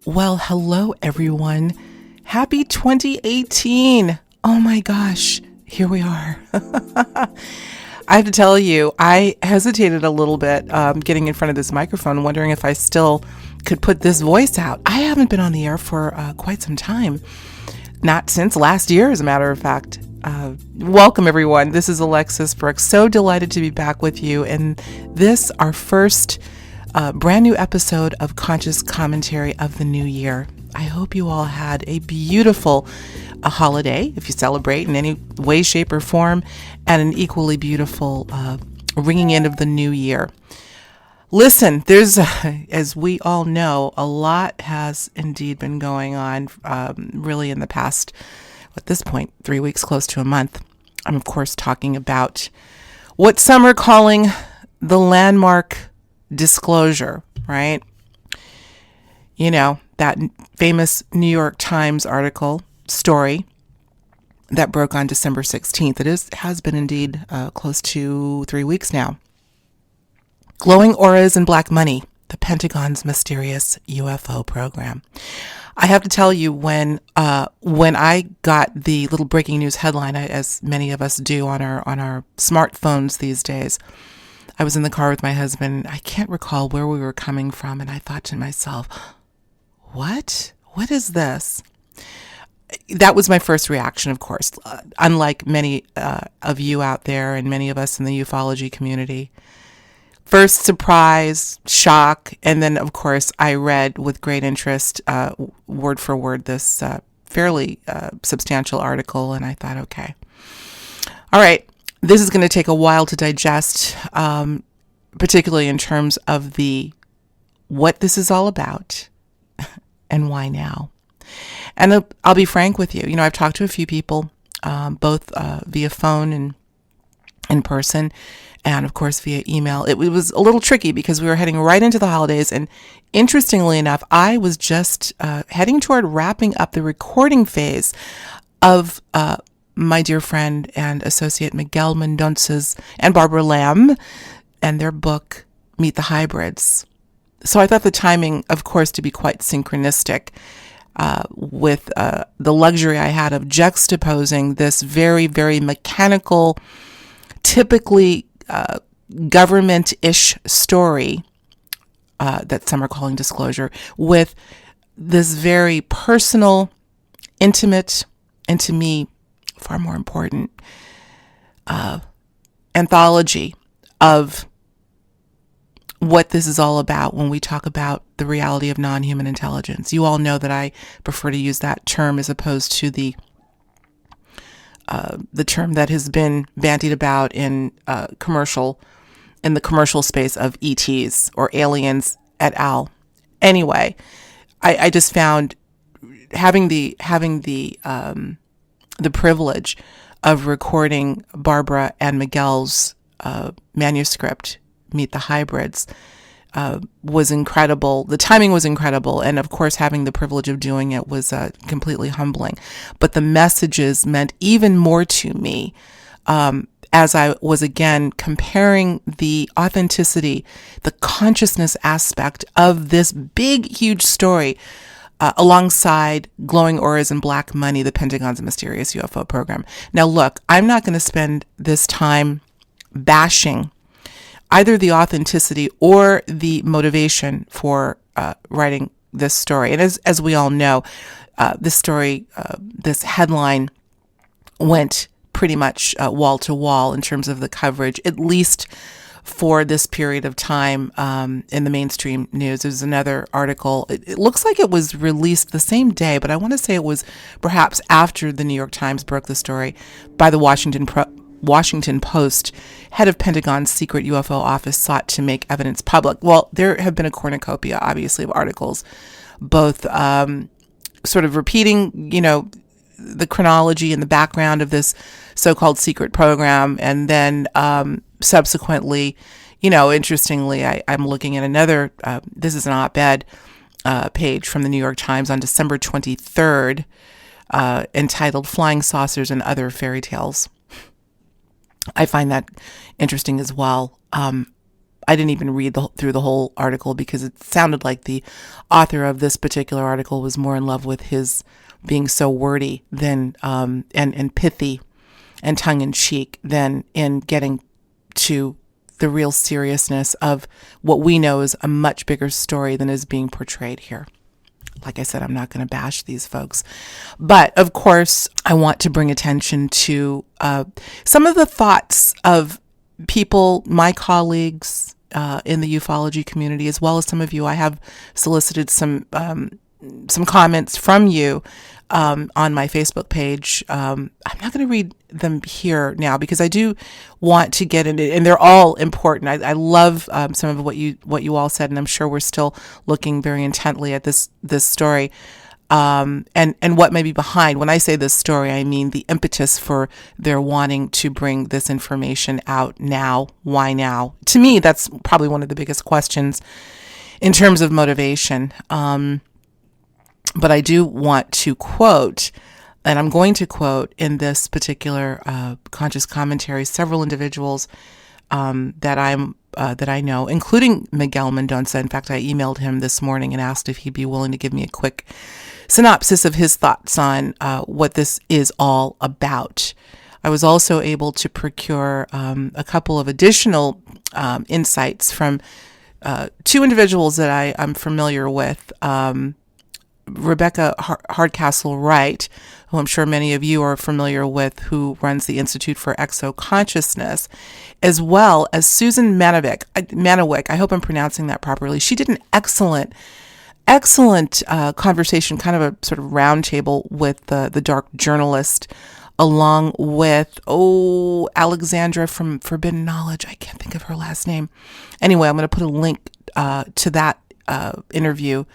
Well, hello everyone. Happy 2018. Oh my gosh, here we are. I have to tell you, I hesitated a little bit getting in front of this microphone, wondering if I still could put this voice out. I haven't been on the air for quite some time. Not since last year, as a matter of fact. Welcome, everyone. This is Alexis Brooks. So delighted to be back with you. And this, our first brand new episode of Conscious Commentary of the New Year. I hope you all had a beautiful holiday, if you celebrate in any way, shape, or form, and an equally beautiful ringing in of the new year. Listen, there's, as we all know, a lot has indeed been going on really in the past, at this point, 3 weeks, close to a month. I'm, of course, talking about what some are calling the landmark disclosure, right? You know, that famous New York Times article story that broke on December 16th. Has been indeed close to 3 weeks now. Glowing auras and black money, the Pentagon's mysterious UFO program. I have to tell you, when I got the little breaking news headline, as many of us do on our smartphones these days, I was in the car with my husband. I can't recall where we were coming from, and I thought to myself, what? What is this? That was my first reaction, of course. Unlike many of you out there and many of us in the ufology community. First surprise, shock, and then, of course, I read with great interest, word for word, this fairly substantial article, and I thought, okay. All right, this is going to take a while to digest, particularly in terms of what this is all about and why now. And I'll be frank with you. You know, I've talked to a few people, both via phone and in person, and of course via email. It was a little tricky because we were heading right into the holidays, and interestingly enough, I was just heading toward wrapping up the recording phase of my dear friend and associate Miguel Mendonca's and Barbara Lamb and their book, Meet the Hybrids. So I thought the timing, of course, to be quite synchronistic with the luxury I had of juxtaposing this very, very mechanical, typically government-ish story that some are calling disclosure, with this very personal, intimate, and to me, far more important, anthology of what this is all about when we talk about the reality of non-human intelligence. You all know that I prefer to use that term as opposed to the term that has been bandied about in the commercial space of ETs or aliens et al. Anyway, I just found having the privilege of recording Barbara and Miguel's manuscript, Meet the Hybrids, was incredible. The timing was incredible. And of course, having the privilege of doing it was completely humbling. But the messages meant even more to me as I was again comparing the authenticity, the consciousness aspect of this big, huge story alongside glowing auras and black money, the Pentagon's mysterious UFO program. Now, look, I'm not going to spend this time bashing either the authenticity or the motivation for writing this story. And as we all know, this story, this headline went pretty much wall to wall in terms of the coverage, at least for this period of time in the mainstream news. There's another article. It looks like it was released the same day, but I want to say it was perhaps after the New York Times broke the story, by the Washington Post. Head of Pentagon's secret UFO office sought to make evidence public. Well, there have been a cornucopia, obviously, of articles, both sort of repeating, you know, the chronology and the background of this so-called secret program, and then subsequently, you know, interestingly, I'm looking at another, this is an op-ed page from the New York Times on December 23rd, entitled Flying Saucers and Other Fairy Tales. I find that interesting as well. I didn't even read through the whole article because it sounded like the author of this particular article was more in love with his being so wordy than and pithy and tongue in cheek than in getting to the real seriousness of what we know is a much bigger story than is being portrayed here. Like I said, I'm not going to bash these folks. But of course, I want to bring attention to some of the thoughts of people, my colleagues in the ufology community, as well as some of you. I have solicited some comments from you on my Facebook page. I'm not going to read them here now because I do want to get into it, and they're all important. I love some of what you all said, and I'm sure we're still looking very intently at this story and what may be behind. When I say this story, I mean the impetus for their wanting to bring this information out now. Why now? To me, that's probably one of the biggest questions in terms of motivation. But I do want to quote, and I'm going to quote in this particular conscious commentary, several individuals that I know, including Miguel Mendonça. In fact, I emailed him this morning and asked if he'd be willing to give me a quick synopsis of his thoughts on what this is all about. I was also able to procure a couple of additional insights from two individuals that I'm familiar with. Rebecca Hardcastle Wright, who I'm sure many of you are familiar with, who runs the Institute for Exo-Consciousness, as well as Susan Manawick. I hope I'm pronouncing that properly. She did an excellent conversation, kind of a sort of roundtable with the Dark Journalist, along with Alexandra from Forbidden Knowledge. I can't think of her last name. Anyway, I'm going to put a link to that interview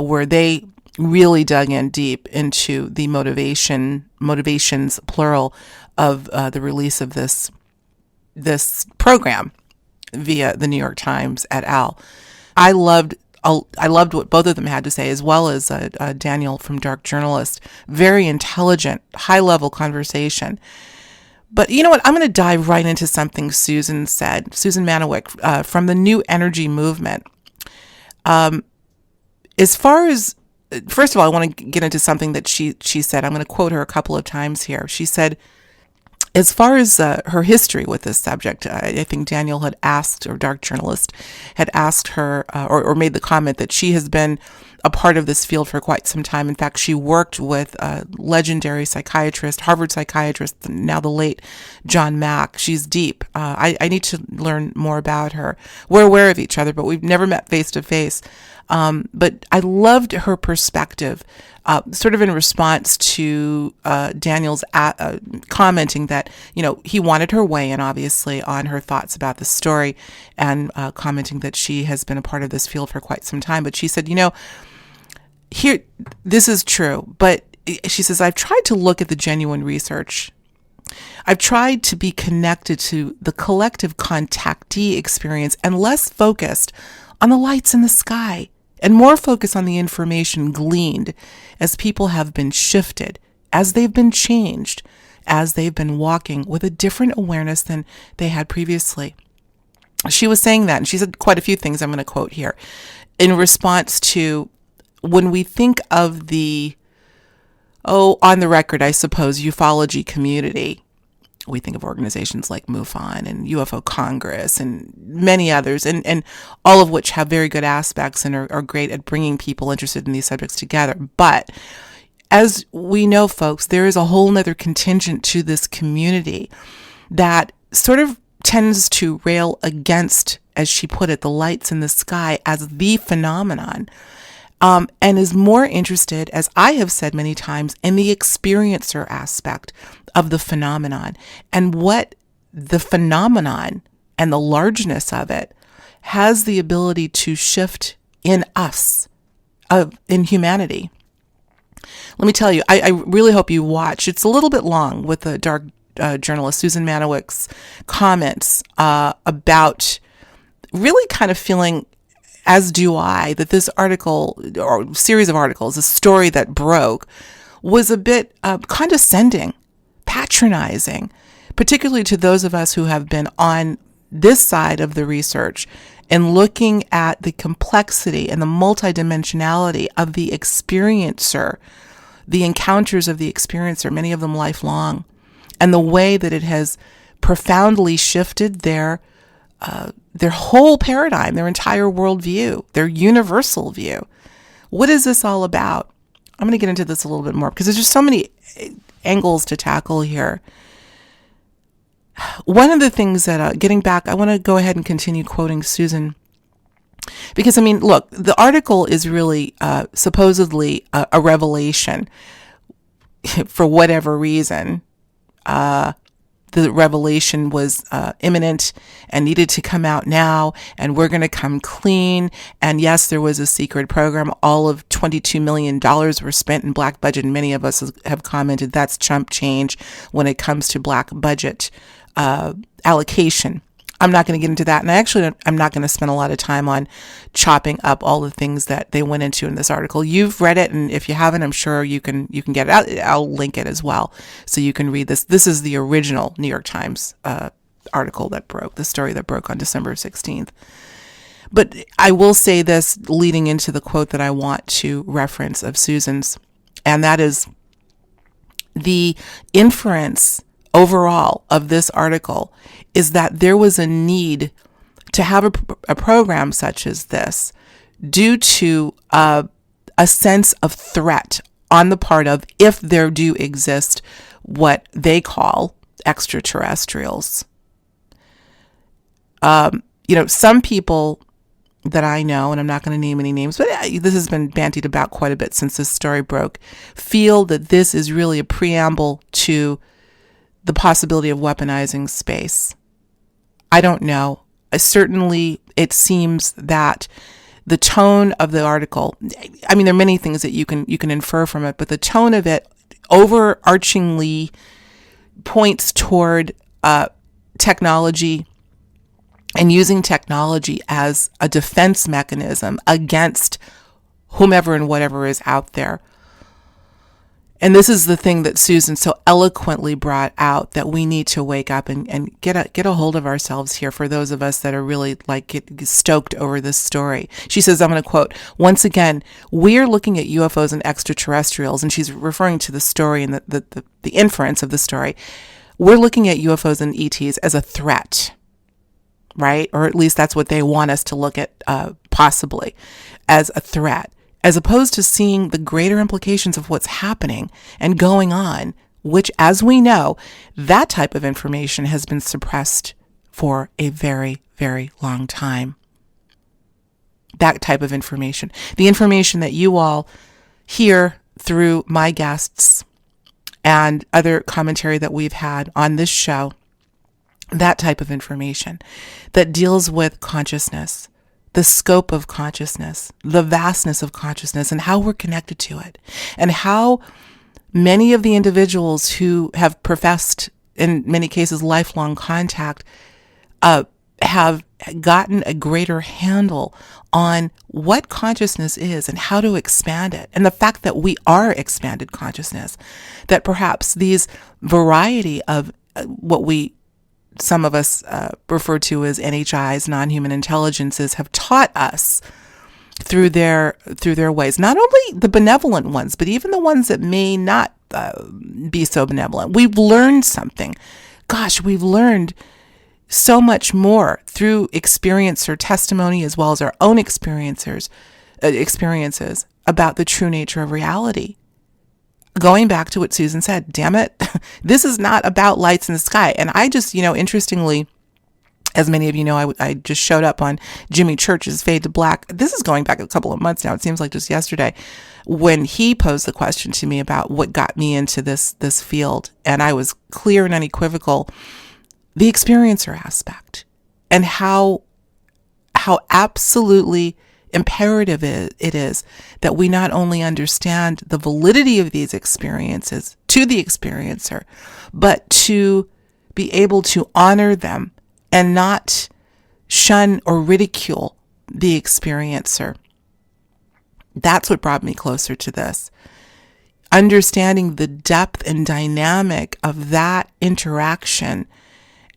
where they really dug in deep into the motivations plural of the release of this program via the New York Times et al. I loved what both of them had to say, as well as Daniel from Dark Journalist. Very intelligent, high-level conversation. But you know what? I'm going to dive right into something Susan said. Susan Manawick from the New Energy Movement. As far as, first of all, I want to get into something that she said. I'm going to quote her a couple of times here. She said, as far as her history with this subject, I think Daniel had asked, or Dark Journalist had asked her, or made the comment that she has been a part of this field for quite some time. In fact, she worked with a legendary psychiatrist, Harvard psychiatrist, now the late John Mack. She's deep. I need to learn more about her. We're aware of each other, but we've never met face to face. But I loved her perspective, sort of in response to Daniel's commenting that, he wanted her weigh in, obviously, on her thoughts about the story, and commenting that she has been a part of this field for quite some time. But she said, here, this is true, but she says, I've tried to look at the genuine research. I've tried to be connected to the collective contactee experience and less focused on the lights in the sky, and more focus on the information gleaned as people have been shifted, as they've been changed, as they've been walking with a different awareness than they had previously. She was saying that, and she said quite a few things I'm going to quote here, in response to when we think of the, on the record, I suppose, ufology community. We think of organizations like MUFON and UFO Congress and many others, and all of which have very good aspects and are great at bringing people interested in these subjects together. But as we know, folks, there is a whole nother contingent to this community that sort of tends to rail against, as she put it, the lights in the sky as the phenomenon. And is more interested, as I have said many times, in the experiencer aspect of the phenomenon and what the phenomenon and the largeness of it has the ability to shift in us, in humanity. Let me tell you, I really hope you watch. It's a little bit long with the Dark Journalist Susan Manawick's comments about really kind of feeling, as do I, that this article or series of articles, a story that broke, was a bit condescending, patronizing, particularly to those of us who have been on this side of the research and looking at the complexity and the multidimensionality of the experiencer, the encounters of the experiencer, many of them lifelong, and the way that it has profoundly shifted their whole paradigm, their entire worldview, their universal view. What is this all about? I'm going to get into this a little bit more because there's just so many angles to tackle here. One of the things that, getting back, I want to go ahead and continue quoting Susan. Because, I mean, look, the article is really supposedly a revelation for whatever reason. The revelation was imminent and needed to come out now, and we're going to come clean. And yes, there was a secret program. All of $22 million were spent in black budget, and many of us have commented that's chump change when it comes to black budget allocation. I'm not going to get into that, and I'm not going to spend a lot of time on chopping up all the things that they went into in this article. You've read it, and if you haven't, I'm sure you can get it. I'll link it as well, so you can read this. This is the original New York Times article that broke, the story that broke on December 16th. But I will say this, leading into the quote that I want to reference of Susan's, and that is the inference overall of this article is that there was a need to have a program such as this due to a sense of threat on the part of, if there do exist, what they call extraterrestrials. Some people that I know, and I'm not going to name any names, but this has been bandied about quite a bit since this story broke, feel that this is really a preamble to the possibility of weaponizing space. I don't know. Certainly, it seems that the tone of the article, I mean, there are many things that you can infer from it, but the tone of it overarchingly points toward technology and using technology as a defense mechanism against whomever and whatever is out there. And this is the thing that Susan so eloquently brought out, that we need to wake up and get a hold of ourselves here, for those of us that are really get stoked over this story. She says, I'm going to quote, once again, we're looking at UFOs and extraterrestrials, and she's referring to the story and the inference of the story. We're looking at UFOs and ETs as a threat, right? Or at least that's what they want us to look at, possibly as a threat, as opposed to seeing the greater implications of what's happening and going on, which, as we know, that type of information has been suppressed for a very, very long time. That type of information. The information that you all hear through my guests and other commentary that we've had on this show, that type of information that deals with consciousness, the scope of consciousness, the vastness of consciousness, and how we're connected to it, and how many of the individuals who have professed, in many cases, lifelong contact, have gotten a greater handle on what consciousness is and how to expand it, and the fact that we are expanded consciousness, that perhaps these variety of what some of us refer to as NHIs, non-human intelligences, have taught us through their ways. Not only the benevolent ones, but even the ones that may not be so benevolent. We've learned something. Gosh, we've learned so much more through experience or testimony, as well as our own experiences about the true nature of reality. Going back to what Susan said, damn it, this is not about lights in the sky. And I just, interestingly, as many of you know, I just showed up on Jimmy Church's Fade to Black. This is going back a couple of months now. It seems like just yesterday, when he posed the question to me about what got me into this field. And I was clear and unequivocal, the experiencer aspect, and how absolutely imperative it is that we not only understand the validity of these experiences to the experiencer, but to be able to honor them and not shun or ridicule the experiencer. That's what brought me closer to this. Understanding the depth and dynamic of that interaction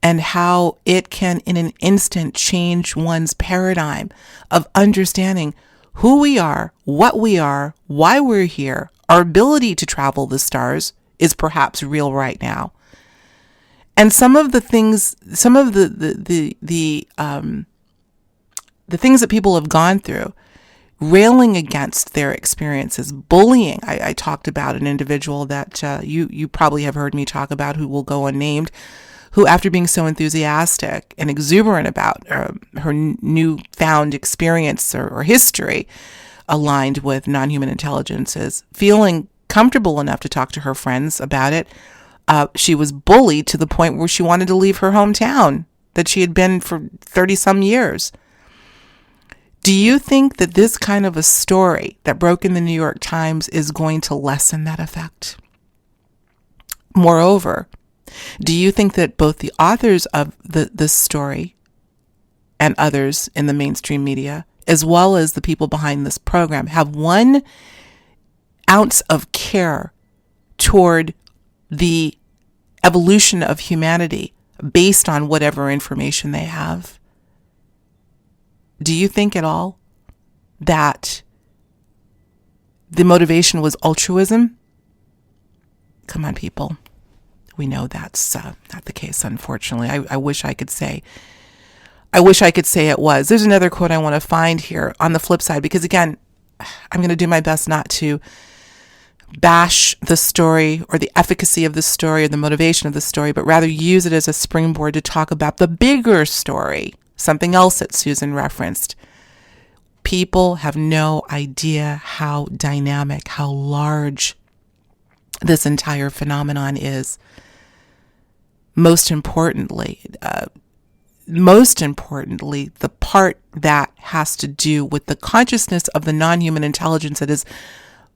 and how it can in an instant change one's paradigm of understanding who we are, what we are, why we're here. Our ability to travel the stars is perhaps real right now. And some of the things, some of the things that people have gone through, railing against their experiences, bullying. I talked about an individual that you probably have heard me talk about, who will go unnamed, who, after being so enthusiastic and exuberant about her newfound experience or history aligned with non-human intelligences, feeling comfortable enough to talk to her friends about it, she was bullied to the point where she wanted to leave her hometown that she had been for 30-some years. Do you think that this kind of a story that broke in the New York Times is going to lessen that effect? Moreover, do you think that both the authors of this story and others in the mainstream media, as well as the people behind this program, have 1 ounce of care toward the evolution of humanity based on whatever information they have? Do you think at all that the motivation was altruism? Come on, people. We know that's not the case, unfortunately. I wish I could say it was. There's another quote I want to find here on the flip side, because again, I'm going to do my best not to bash the story or the efficacy of the story or the motivation of the story, but rather use it as a springboard to talk about the bigger story, something else that Susan referenced. People have no idea how dynamic, how large this entire phenomenon is. Most importantly, the part that has to do with the consciousness of the non-human intelligence that is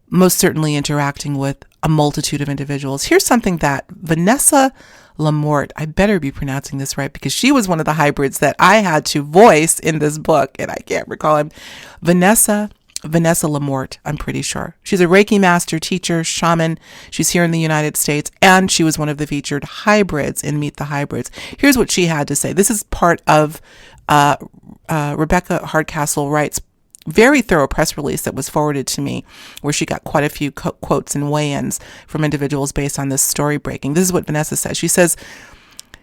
most certainly interacting with a multitude of individuals. Here's something that Vanessa Lamort, I better be pronouncing this right because she was one of the hybrids that I had to voice in this book, and I can't recall him. Vanessa Lamort, I'm pretty sure. She's a Reiki master, teacher, shaman. She's here in the United States, and she was one of the featured hybrids in Meet the Hybrids. Here's what she had to say. This is part of Rebecca Hardcastle Wright's very thorough press release that was forwarded to me, where she got quite a few quotes and weigh-ins from individuals based on this story breaking. This is what Vanessa says. She says,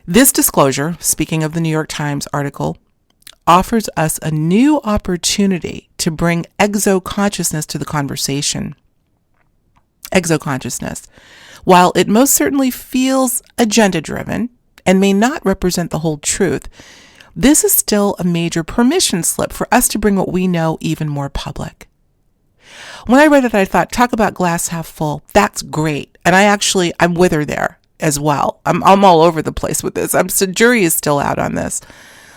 this disclosure, speaking of the New York Times article, offers us a new opportunity to bring exo-consciousness to the conversation. Exo-consciousness. While it most certainly feels agenda-driven and may not represent the whole truth, this is still a major permission slip for us to bring what we know even more public. When I read it, I thought, talk about glass half full. That's great. And I'm with her there as well. I'm all over the place with this. The jury is still out on this.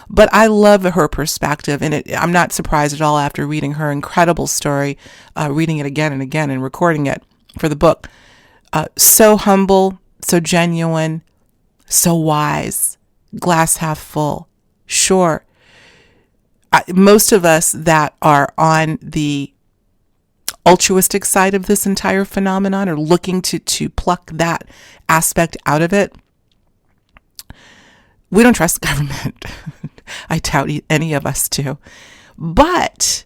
But I love her perspective, and I'm not surprised at all after reading her incredible story, reading it again and again and recording it for the book. So humble, so genuine, so wise, glass half full. Sure, most of us that are on the altruistic side of this entire phenomenon are looking to pluck that aspect out of it. We don't trust the government. I doubt any of us do. But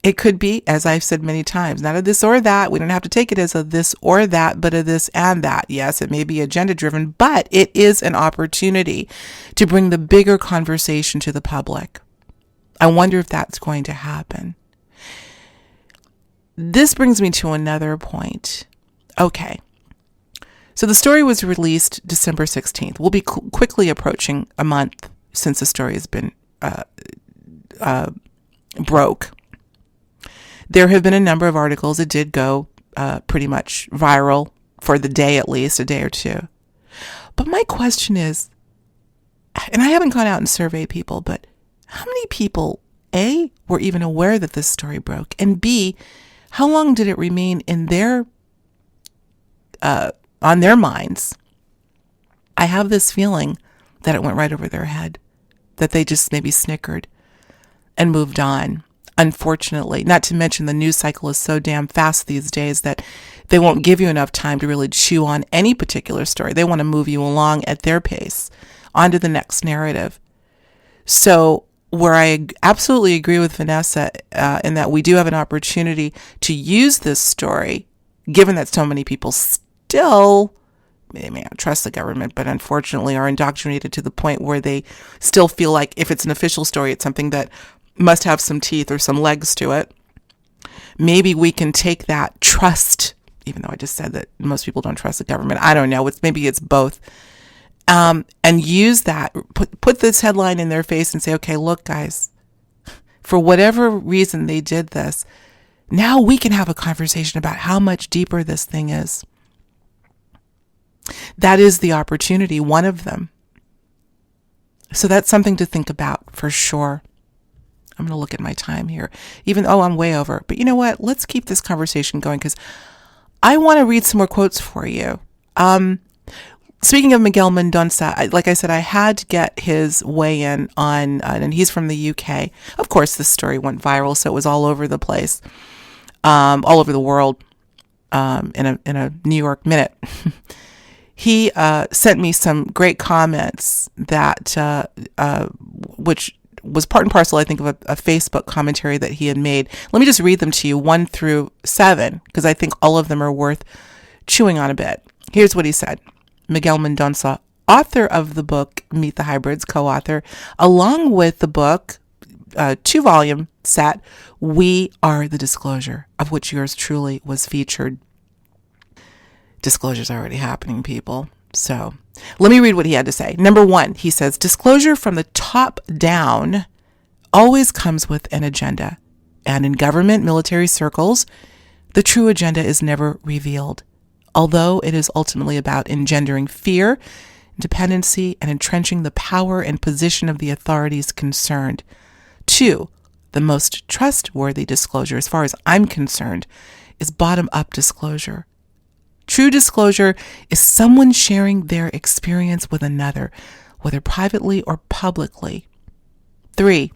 it could be, as I've said many times, not a this or that. We don't have to take it as a this or that, but a this and that. Yes, it may be agenda driven, but it is an opportunity to bring the bigger conversation to the public. I wonder if that's going to happen. This brings me to another point. Okay. So the story was released December 16th. We'll be quickly approaching a month since the story has been broke. There have been a number of articles. It did go pretty much viral for the day, at least a day or two. But my question is, and I haven't gone out and surveyed people, but how many people, A, were even aware that this story broke, and B, how long did it remain in their on their minds? I have this feeling that it went right over their head, that they just maybe snickered and moved on. Unfortunately, not to mention the news cycle is so damn fast these days that they won't give you enough time to really chew on any particular story. They want to move you along at their pace on to the next narrative. So where I absolutely agree with Vanessa in that we do have an opportunity to use this story, given that so many people still, they may not trust the government, but unfortunately are indoctrinated to the point where they still feel like if it's an official story, it's something that must have some teeth or some legs to it. Maybe we can take that trust, even though I just said that most people don't trust the government. I don't know. Maybe it's both. And use that, put this headline in their face and say, okay, look, guys, for whatever reason they did this, now we can have a conversation about how much deeper this thing is. That is the opportunity, one of them. So that's something to think about for sure. I'm going to look at my time here. I'm way over. But you know what? Let's keep this conversation going because I want to read some more quotes for you. Speaking of Miguel Mendonça, like I said, I had to get his weigh in on, and he's from the UK. Of course, this story went viral, so it was all over the place, all over the world, in a New York minute. He sent me some great comments that, which was part and parcel, I think, of a Facebook commentary that he had made. Let me just read them to you, 1 through 7, because I think all of them are worth chewing on a bit. Here's what he said. Miguel Mendonça, author of the book Meet the Hybrids, co-author, along with the book, 2-volume set, We Are the Disclosure, of which yours truly was featured. Disclosure's already happening, people. So let me read what he had to say. Number 1, he says, disclosure from the top down always comes with an agenda. And in government military circles, the true agenda is never revealed, although it is ultimately about engendering fear, dependency, and entrenching the power and position of the authorities concerned. 2, the most trustworthy disclosure, as far as I'm concerned, is bottom-up disclosure. True disclosure is someone sharing their experience with another, whether privately or publicly. 3,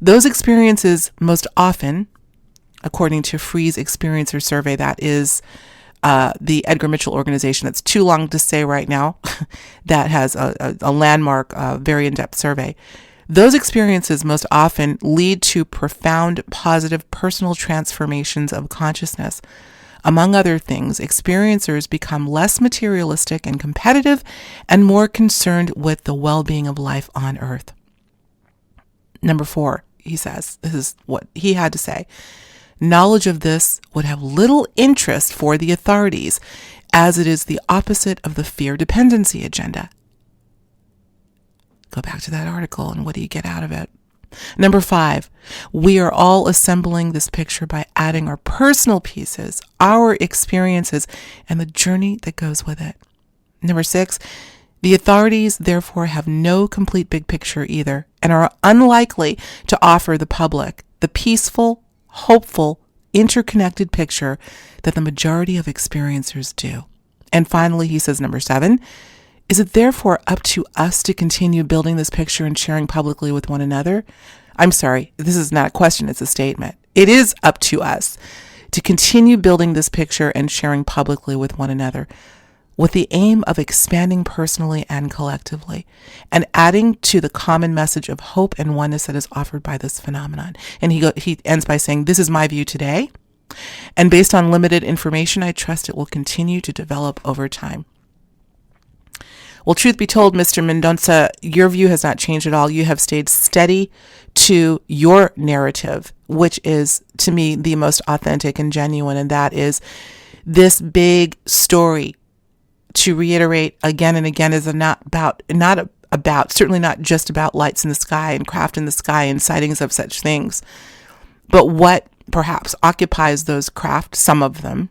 those experiences most often, according to Free's Experiencer Survey, that is the Edgar Mitchell organization, that's too long to say right now, that has a landmark, very in-depth survey. Those experiences most often lead to profound, positive personal transformations of consciousness. Among other things, experiencers become less materialistic and competitive and more concerned with the well-being of life on Earth. Number 4, he says, this is what he had to say. Knowledge of this would have little interest for the authorities, as it is the opposite of the fear dependency agenda. Go back to that article and what do you get out of it? Number 5, we are all assembling this picture by adding our personal pieces, our experiences, and the journey that goes with it. Number 6, the authorities therefore have no complete big picture either and are unlikely to offer the public the peaceful, hopeful, interconnected picture that the majority of experiencers do. And finally, he says, number 7, is it therefore up to us to continue building this picture and sharing publicly with one another? I'm sorry, this is not a question, it's a statement. It is up to us to continue building this picture and sharing publicly with one another with the aim of expanding personally and collectively and adding to the common message of hope and oneness that is offered by this phenomenon. And he ends by saying, this is my view today, and based on limited information, I trust it will continue to develop over time. Well, truth be told, Mr. Mendonça, your view has not changed at all. You have stayed steady to your narrative, which is, to me, the most authentic and genuine, and that is this big story. To reiterate again and again, is not about, certainly not just about lights in the sky and craft in the sky and sightings of such things, but what perhaps occupies those craft, some of them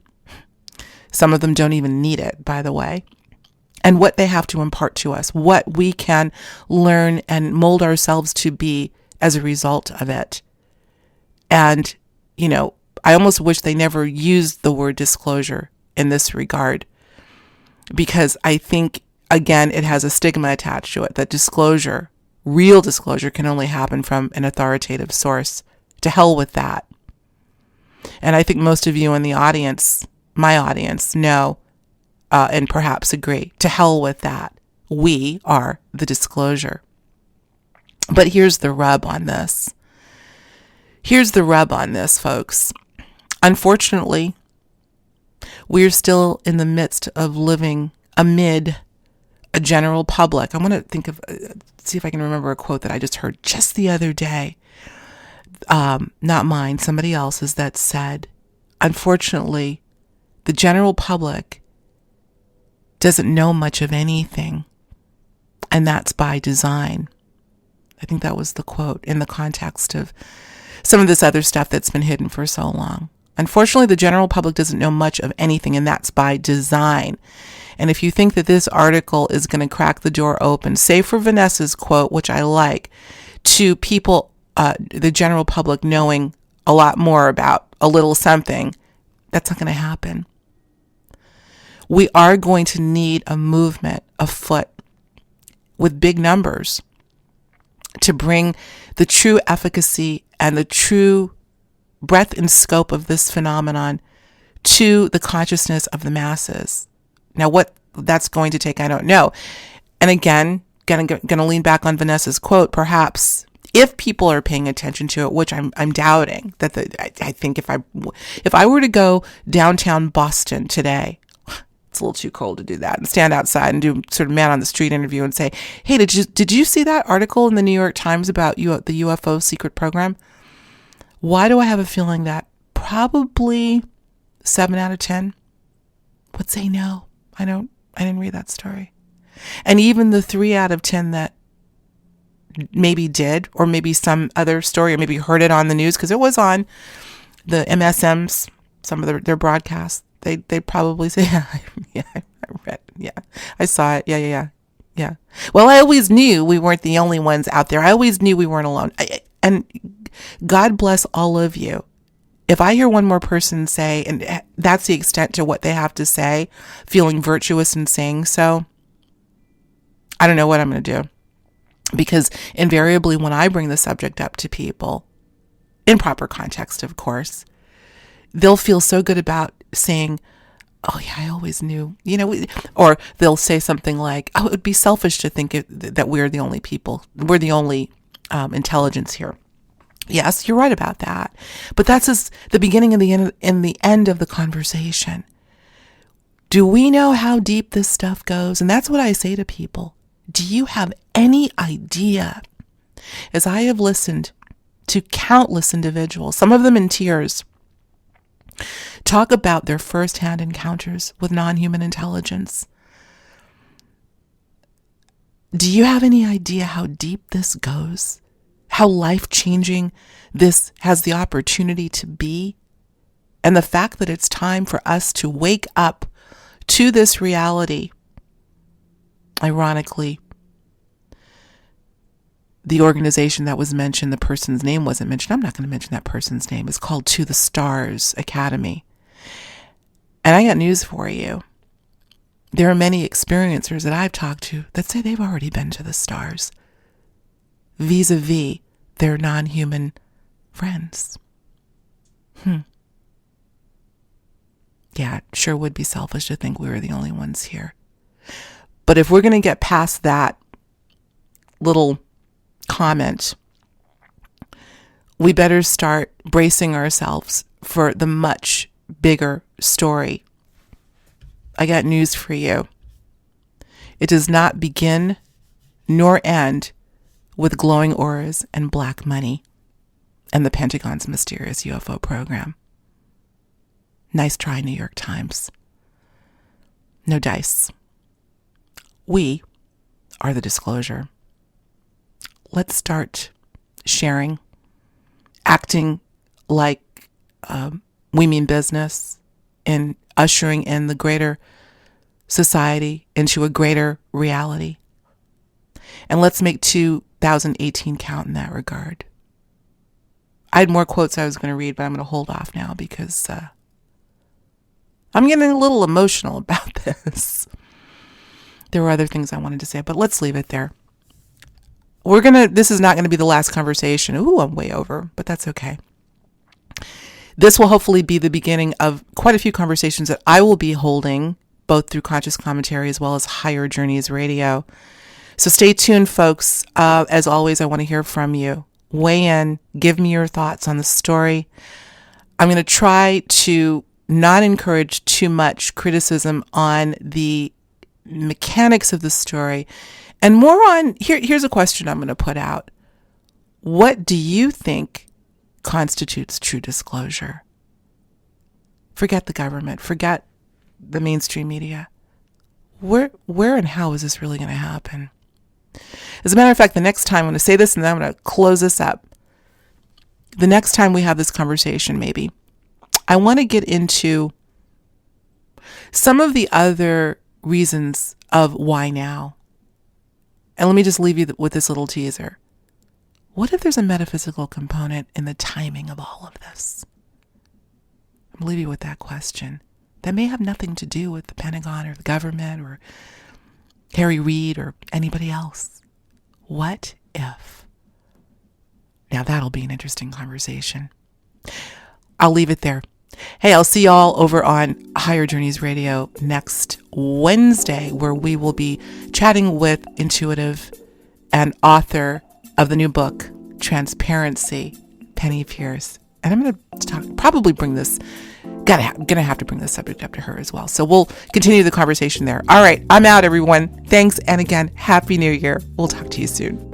don't even need it, by the way, and what they have to impart to us, what we can learn and mold ourselves to be as a result of it. And, I almost wish they never used the word disclosure in this regard, because I think, again, it has a stigma attached to it, that disclosure, real disclosure, can only happen from an authoritative source. To hell with that. And I think most of you in the audience, my audience, know and perhaps agree. To hell with that. We are the disclosure. But here's the rub on this. Here's the rub on this, folks. Unfortunately, we're still in the midst of living amid a general public. I want to think of, see if I can remember a quote that I just heard just the other day. Not mine, somebody else's, that said, unfortunately, the general public doesn't know much of anything, and that's by design. I think that was the quote in the context of some of this other stuff that's been hidden for so long. Unfortunately, the general public doesn't know much of anything, and that's by design. And if you think that this article is going to crack the door open, save for Vanessa's quote, which I like, to people, the general public knowing a lot more about a little something, that's not going to happen. We are going to need a movement afoot with big numbers to bring the true efficacy and the true breadth and scope of this phenomenon to the consciousness of the masses. Now, what that's going to take, I don't know. And again, going to lean back on Vanessa's quote, perhaps if people are paying attention to it, which I'm doubting, that I think if I were to go downtown Boston today, it's a little too cold to do that, and stand outside and do sort of man on the street interview and say, hey, did you see that article in the New York Times about the UFO secret program? Why do I have a feeling that probably 7 out of 10 would say no? I didn't read that story. And even the 3 out of 10 that maybe did, or maybe some other story, or maybe heard it on the news, because it was on the MSMs, some of their broadcasts, they probably say, yeah, I read it. Yeah, I saw it. Yeah. Well, I always knew we weren't the only ones out there. I always knew we weren't alone. And God bless all of you. If I hear one more person say, and that's the extent to what they have to say, feeling virtuous in saying so, I don't know what I'm going to do. Because invariably when I bring the subject up to people, in proper context, of course, they'll feel so good about saying, oh yeah, I always knew, or they'll say something like, oh, it would be selfish to think that we're the only people, we're the only intelligence here. Yes, you're right about that. But that's just the beginning and the end of the conversation. Do we know how deep this stuff goes? And that's what I say to people. Do you have any idea? As I have listened to countless individuals, some of them in tears, talk about their firsthand encounters with non-human intelligence. Do you have any idea how deep this goes? How life-changing this has the opportunity to be? And the fact that it's time for us to wake up to this reality. Ironically, the organization that was mentioned, the person's name wasn't mentioned. I'm not going to mention that person's name. It's called To the Stars Academy. And I got news for you. There are many experiencers that I've talked to that say they've already been to the stars, vis-a-vis their non-human friends. Yeah, it sure would be selfish to think we were the only ones here. But if we're going to get past that little comment, we better start bracing ourselves for the much bigger story. I got news for you. It does not begin nor end with glowing auras and black money and the Pentagon's mysterious UFO program. Nice try, New York Times. No dice. We are the disclosure. Let's start sharing, acting like we mean business, and ushering in the greater society into a greater reality. And let's make 2018 count in that regard. I had more quotes I was going to read, but I'm going to hold off now because I'm getting a little emotional about this. There were other things I wanted to say, but let's leave it there. This is not going to be the last conversation. Ooh, I'm way over, but that's okay. This will hopefully be the beginning of quite a few conversations that I will be holding both through Conscious Commentary as well as Higher Journeys Radio. So stay tuned, folks. As always, I want to hear from you. Weigh in, give me your thoughts on the story. I'm going to try to not encourage too much criticism on the mechanics of the story, and more on, here's a question I'm going to put out. What do you think constitutes true disclosure? Forget the government. Forget the mainstream media. Where and how is this really going to happen? As a matter of fact, the next time, I'm going to say this and then I'm going to close this up. The next time we have this conversation, maybe, I want to get into some of the other reasons of why now. And let me just leave you with this little teaser. What if there's a metaphysical component in the timing of all of this? I'm going to leave you with that question. That may have nothing to do with the Pentagon or the government or Harry Reid or anybody else. What if? Now that'll be an interesting conversation. I'll leave it there. Hey, I'll see y'all over on Higher Journeys Radio next Wednesday, where we will be chatting with intuitive and author of the new book, Transparency, Penny Pierce. And I'm going to probably bring this, gonna have to bring this subject up to her as well. So we'll continue the conversation there. All right, I'm out, everyone. Thanks, and again, Happy New Year. We'll talk to you soon.